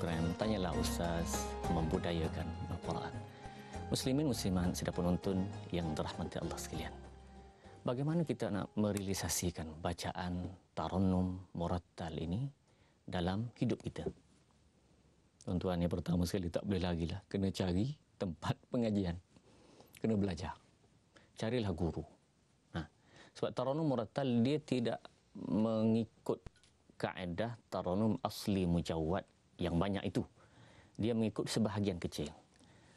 program Tanyalah Ustaz Membudayakan Al-Quran. Muslimin muslimat sedang penonton yang dirahmati Allah sekalian. Bagaimana kita nak merealisasikan bacaan tarannum murattal ini dalam hidup kita? Tuan-tuan, yang pertama sekali tak boleh lagi lah, kena cari tempat pengajian. Kena belajar. Carilah guru. Sebab tarannum murattal dia tidak mengikut kaedah tarannum asli mujawwad yang banyak itu. Dia mengikut sebahagian kecil.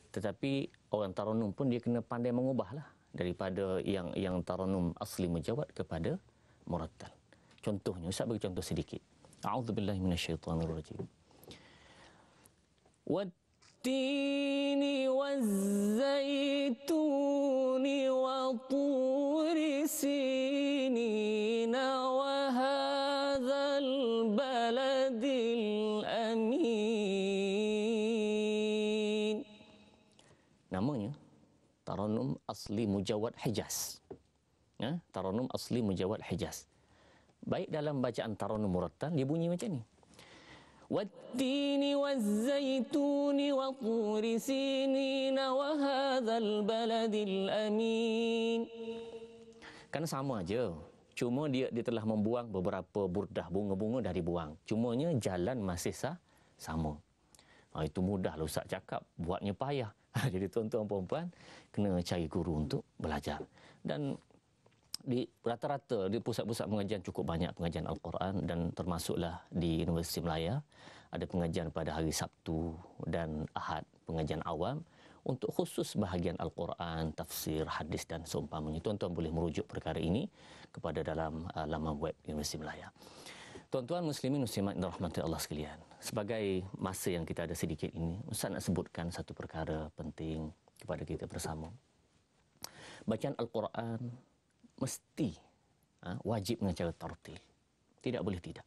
Tetapi orang tarannum pun dia kena pandai mengubahlah daripada yang tarannum asli mujawwad kepada murattal. Contohnya, Ustaz bagi contoh sedikit. A'udzubillahi minasyaitonirrajim. Wat-tini waz-zaituni wa turi sinina wa hadzal baladil amin. Namanya tarannum asli mujawwad Hijaz. Tarannum asli mujawwad Hijaz. Baik dalam bacaan tarannum murattal dia bunyi macam ni. Wat-tini waz-zaituni wa turi sinina wa hadzal baladil amin. Kan sama aja. Cuma dia telah membuang beberapa burdah, bunga-bunga dah dibuang. Cumanya jalan masih sama. Itu mudahlah Ustaz cakap, buatnya payah. Jadi tuan-tuan puan-puan kena cari guru untuk belajar. Dan di rata-rata di pusat-pusat pengajian cukup banyak pengajian Al-Quran, dan termasuklah di Universiti Melaya ada pengajian pada hari Sabtu dan Ahad, pengajian awam untuk khusus bahagian Al-Quran, tafsir, hadis dan seumpamanya. Tuan-tuan boleh merujuk perkara ini kepada dalam laman web Universiti Melaya. Tuan-tuan muslimin muslimat yang dirahmati Allah sekalian, sebagai masa yang kita ada sedikit ini, Ustaz nak sebutkan satu perkara penting kepada kita bersama. Bacaan Al-Quran mesti wajib dengan cara tartil. Tidak boleh tidak.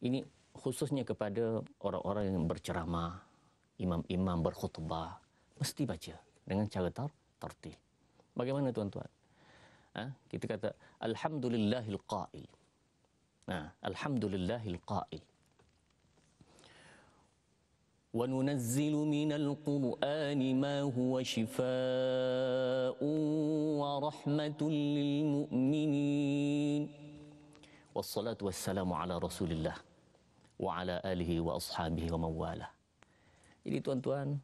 Ini khususnya kepada orang-orang yang berceramah, imam-imam berkhutbah, mesti baca dengan cara tartil. Bagaimana tuan-tuan? Kita kata alhamdulillahil qail. Alhamdulillahil qail. Wa nunazzilu minal qur'ani ma huwa shifaa'un wa rahmatun lil mu'minin. Wassalatu wassalamu ala Rasulillah wa ala alihi wa ashabihi wa mawalah. Jadi tuan-tuan,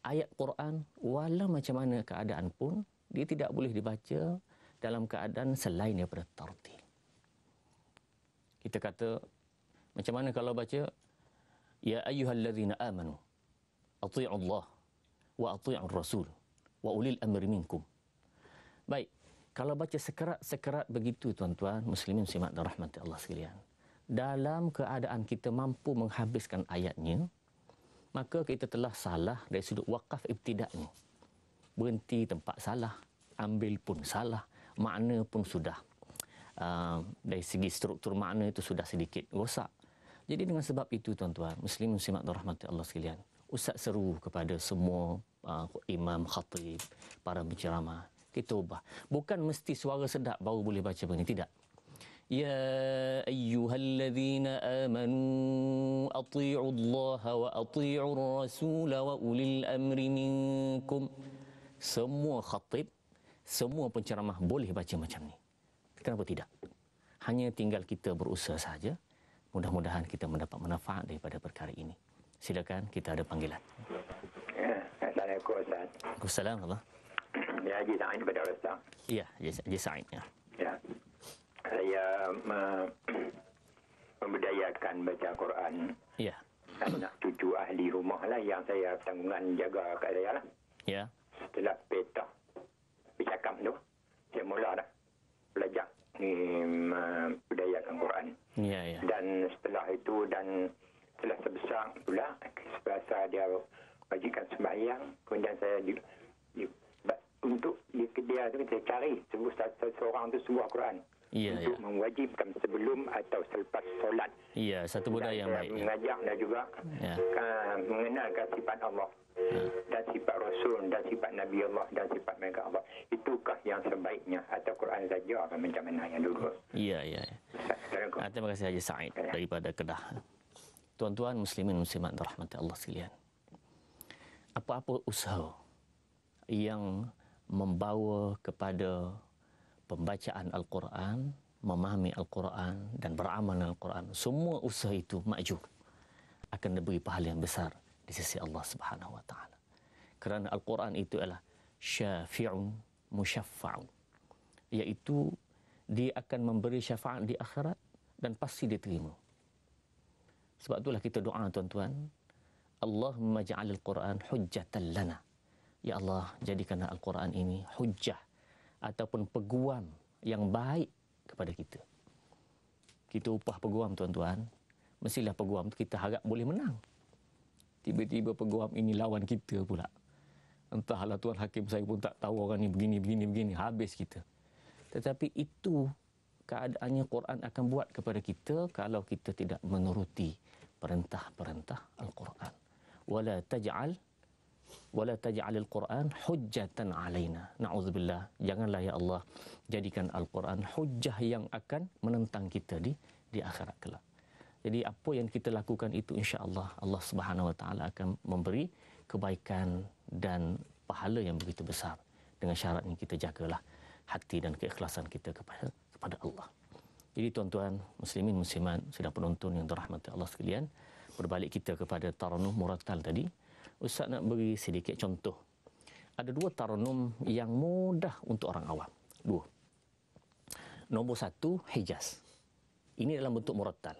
ayat Quran walau macam mana keadaan pun dia tidak boleh dibaca dalam keadaan selain daripada tartil. Kita kata macam mana kalau baca ya ayyuhallazina amanu athi'u Allah wa athi'ur rasul wa ulil amri minkum. Baik, kalau baca sekerat begitu tuan-tuan muslimin muslimat dan rahmati Allah sekalian, dalam keadaan kita mampu menghabiskan ayatnya, maka kita telah salah dari sudut wakaf ibtida'nya. Berhenti tempat salah, ambil pun salah, makna pun sudah dari segi struktur makna itu sudah sedikit rosak. Jadi dengan sebab itu tuan-tuan muslimin muslimat dan rahmati Allah sekalian, Ustaz seru kepada semua imam, khatib, para penceramah, kita ubah. Bukan mesti suara sedap baru boleh baca begini, tidak. Ya ayyuhallazina amanu athi'u Allah wa athi'ur rasul wa ulil amri minkum. Semua khatib, semua penceramah boleh baca macam ni. Kenapa tidak? Hanya tinggal kita berusaha saja. Mudah-mudahan kita mendapat manfaat daripada perkara ini. Silakan, kita ada panggilan. Assalamualaikum Ustaz. Waalaikumsalam Allah. Ya, Haji Sa'id pada Ustaz. Ya, Haji Sa'id. Ya. Saya membudayakan baca Quran. Ya. Anak cucu ahli rumah lah yang saya tanggungan jaga kat saya lah. Ya. Setelah petah Pisakam tu, saya mula dah belajar membudayakan Quran. Ya. Dan setelah itu dan setelah sebesar pula, sebesar dia wajibkan sembahyang, kemudian saya untuk di kedai tu saya cari seorang tu sebuah Quran. Untuk mewajibkan sebelum atau selepas solat. Ya, satu budaya yang baik. Mengajak dan juga mengenalkan sifat Allah dan sifat Rasul dan sifat Nabi Allah dan sifat mereka Allah. Itukah yang sebaiknya atau Quran saja macam mana yang dulu? Ya. Terima kasih Haji Sa'id daripada Kedah. Tuan-tuan muslimin muslimat rahmati Allah sekalian, apa-apa usaha yang membawa kepada pembacaan Al-Quran, memahami Al-Quran dan beramal dengan Al-Quran, semua usaha itu maju akan diberi pahala yang besar di sisi Allah Subhanahu wa taala. Kerana Al-Quran itu adalah syafi'un musyaffa'un, iaitu dia akan memberi syafaat di akhirat dan pasti diterima. Sebab itulah kita doa tuan-tuan, Allahumma ja'alil Quran hujjatan lana. Ya Allah, jadikanlah Al-Quran ini hujjah ataupun peguam yang baik kepada kita. Kita upah peguam tuan-tuan, mestilah peguam itu kita harap boleh menang. Tiba-tiba peguam ini lawan kita pula. Entahlah Tuan Hakim, saya pun tak tahu orang ni begini, habis kita. Tetapi itu keadaannya Quran akan buat kepada kita kalau kita tidak menuruti perintah-perintah Al-Quran. Wala taj'alil Quran hujjatan alaina. Na'udzubillah. Janganlah ya Allah jadikan Al-Quran hujjah yang akan menentang kita di akhirat kelak. Jadi apa yang kita lakukan itu insya-Allah Allah Subhanahu wa taala akan memberi kebaikan dan pahala yang begitu besar, dengan syaratnya kita jagalah hati dan keikhlasan kita kepada Allah. Jadi tuan-tuan muslimin muslimat, sedang penonton yang dirahmati Allah sekalian, berbalik kita kepada taranum murattal tadi, Ustaz nak beri sedikit contoh. Ada dua taranum yang mudah untuk orang awam. Dua. Nombor satu, Hijaz. Ini dalam bentuk murattal.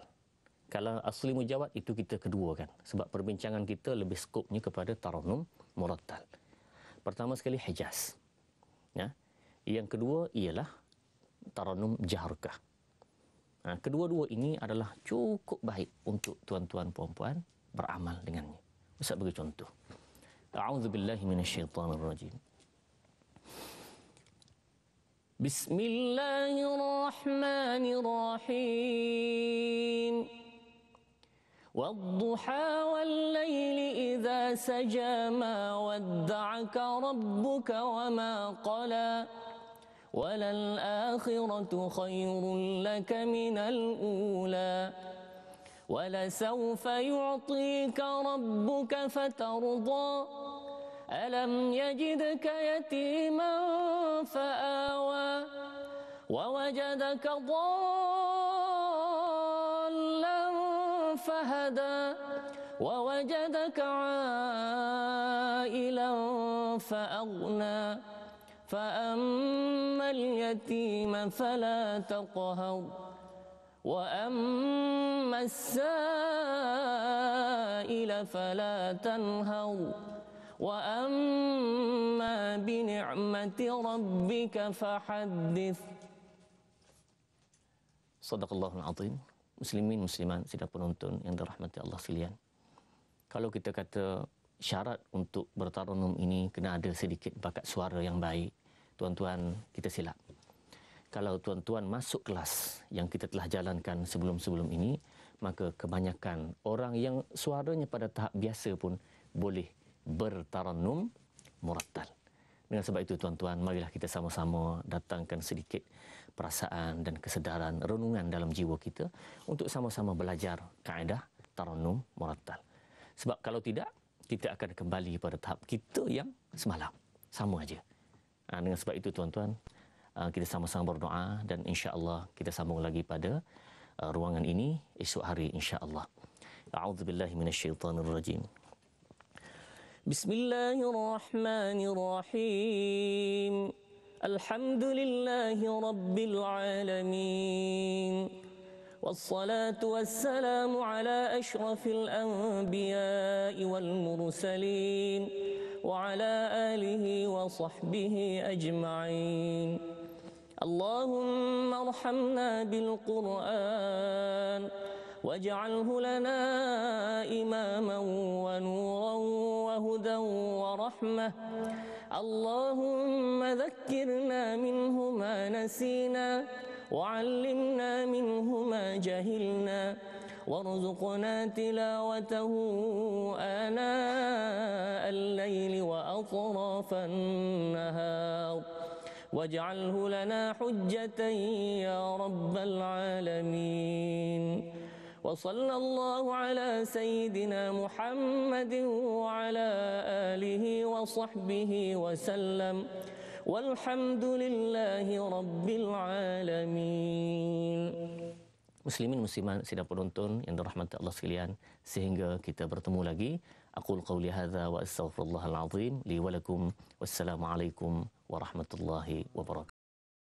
Kalau asli mujawad itu kita kedua kan. Sebab perbincangan kita lebih skopnya kepada taranum murattal. Pertama sekali Hijaz. Ya. Yang kedua ialah taranum jahrkah. Kedua-dua ini adalah cukup baik untuk tuan-tuan puan-puan beramal dengannya. Ustaz bagi contoh. A'udzubillahi minasyaitonirrajim. Bismillahirrahmanirrahim. وَالضُّحَى وَاللَّيْلِ إِذَا سَجَى مَا وَدَّعَكَ رَبُّكَ وَمَا قَلَى وَلَلْآخِرَةُ خَيْرٌ لَكَ مِنَ الْأُولَى وَلَسَوْفَ يُعْطِيكَ رَبُّكَ فَتَرْضَى أَلَمْ يَجِدْكَ يَتِيمًا فَآوَى وَوَجَدَكَ ضَالًّا فَهَدَى وَوَجَدَكَ عَائِلًا فَأَغْنَى فَأَمَّا الْيَتِيمَ فَلَا تَقْهَرْ وَأَمَّا السَّائِلَ فَلَا تَنْهَرْ وَأَمَّا بِنِعْمَةِ رَبِّكَ فَحَدِّثْ. Sadaqallahul azim. Muslimin muslimat sidang penonton yang dirahmati Allah sekalian. Kalau kita kata syarat untuk bertaranum ini kena ada sedikit bakat suara yang baik, tuan-tuan kita silap. Kalau tuan-tuan masuk kelas yang kita telah jalankan sebelum-sebelum ini, maka kebanyakan orang yang suaranya pada tahap biasa pun boleh bertaranum murattal. Dengan sebab itu tuan-tuan, marilah kita sama-sama datangkan sedikit perasaan dan kesedaran, renungan dalam jiwa kita untuk sama-sama belajar kaedah taranum murattal. Sebab kalau tidak, kita akan kembali pada tahap kita yang semalam. Sama aja. Dengan sebab itu tuan-tuan, kita sama-sama berdoa dan insya-Allah kita sambung lagi pada ruangan ini esok hari insya-Allah. A'udzubillahi minasyaitonirrajim. Bismillahirrahmanirrahim. Alhamdulillahi rabbil alamin. والصلاة والسلام على أشرف الأنبياء والمرسلين وعلى آله وصحبه أجمعين. اللهم ارحمنا بالقرآن واجعله لنا إماما ونورا وهدى ورحمة. اللهم ذكرنا منه ما نسينا وعلمنا منه ما جهلنا وارزقنا تلاوته آناء الليل وأطراف النهار واجعله لنا حجة يا رب العالمين. وصلى الله على سيدنا محمد وعلى آله وصحبه وسلم والحمد لله رب العالمين. Muslimin muslimat sidang penonton yang dirahmati Allah sekalian, sehingga kita bertemu lagi. Aqul qawli hadza wa astaghfirullahal azim li wa lakum. Wassalamualaikum warahmatullahi wabarakatuh.